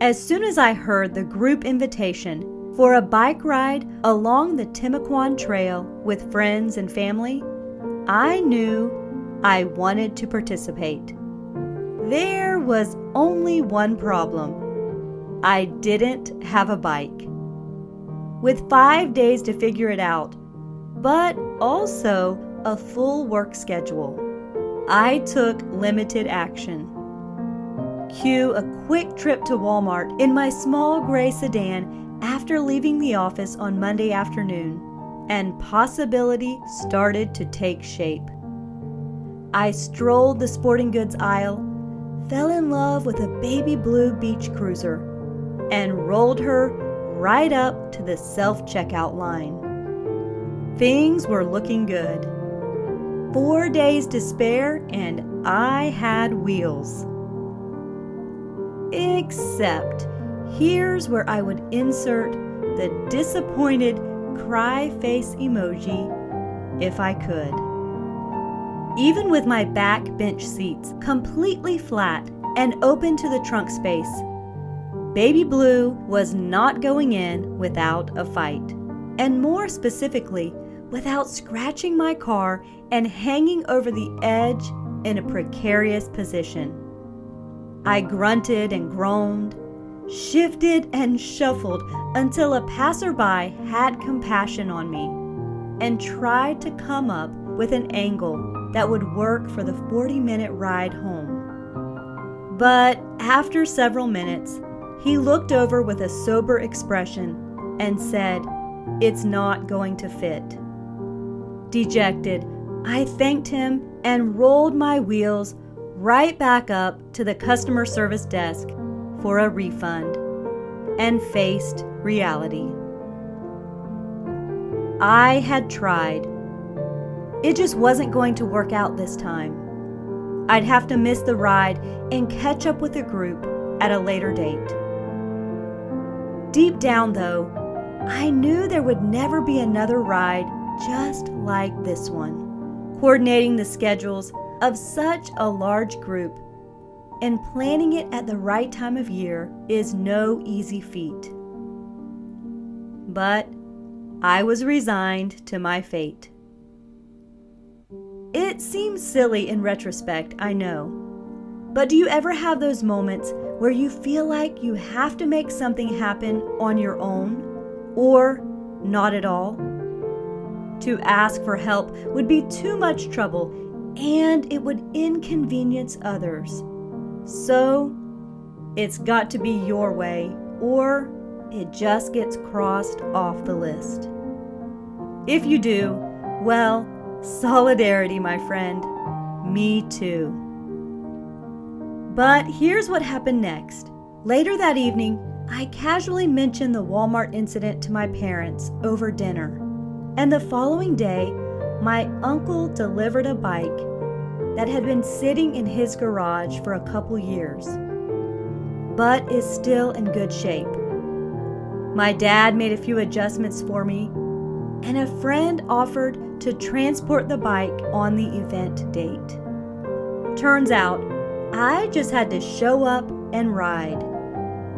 As soon as I heard the group invitation for a bike ride along the Timucuan Trail with friends and family, I knew I wanted to participate. There was only one problem. I didn't have a bike. With 5 days to figure it out, but also a full work schedule, I took limited action. Cue a quick trip to Walmart in my small gray sedan after leaving the office on Monday afternoon, and possibility started to take shape. I strolled the sporting goods aisle, fell in love with a baby blue beach cruiser, and rolled her right up to the self-checkout line. Things were looking good. 4 days to spare, and I had wheels. Except, here's where I would insert the disappointed cry face emoji if I could. Even with my back bench seats completely flat and open to the trunk space, Baby Blue was not going in without a fight, and more specifically, without scratching my car and hanging over the edge in a precarious position. I grunted and groaned, shifted and shuffled until a passerby had compassion on me and tried to come up with an angle that would work for the 40-minute ride home. But after several minutes, he looked over with a sober expression and said, "It's not going to fit." Dejected, I thanked him and rolled my wheels right back up to the customer service desk for a refund and faced reality. I had tried. It just wasn't going to work out this time. I'd have to miss the ride and catch up with the group at a later date. Deep down, though, I knew there would never be another ride just like this one. Coordinating the schedules of such a large group and planning it at the right time of year is no easy feat. But I was resigned to my fate. It seems silly in retrospect, I know. But do you ever have those moments where you feel like you have to make something happen on your own, or not at all? To ask for help would be too much trouble, and it would inconvenience others. So, it's got to be your way, or it just gets crossed off the list. If you do, well, solidarity, my friend. Me too. But here's what happened next. Later that evening, I casually mentioned the Walmart incident to my parents over dinner. And the following day, my uncle delivered a bike that had been sitting in his garage for a couple years, but is still in good shape. My dad made a few adjustments for me, and a friend offered to transport the bike on the event date. Turns out, I just had to show up and ride.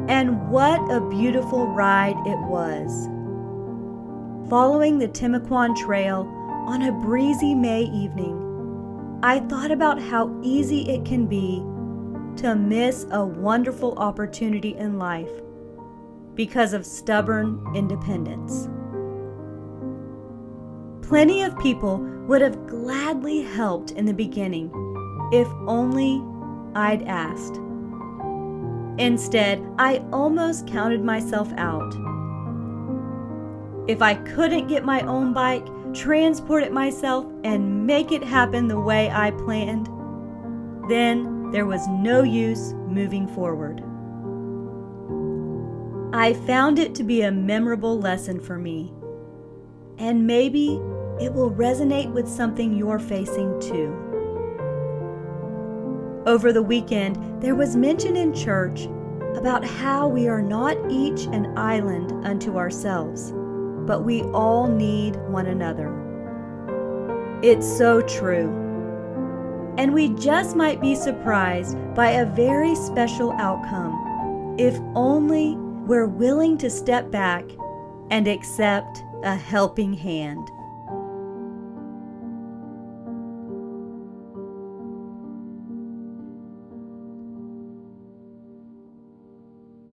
And what a beautiful ride it was. Following the Timucuan Trail on a breezy May evening, I thought about how easy it can be to miss a wonderful opportunity in life because of stubborn independence. Plenty of people would have gladly helped in the beginning if only I'd asked. Instead, I almost counted myself out. If I couldn't get my own bike, transport it myself, and make it happen the way I planned, then there was no use moving forward. I found it to be a memorable lesson for me, and maybe it will resonate with something you're facing too. Over the weekend, there was mention in church about how we are not each an island unto ourselves, but we all need one another. It's so true. And we just might be surprised by a very special outcome If only we're willing to step back and accept a helping hand.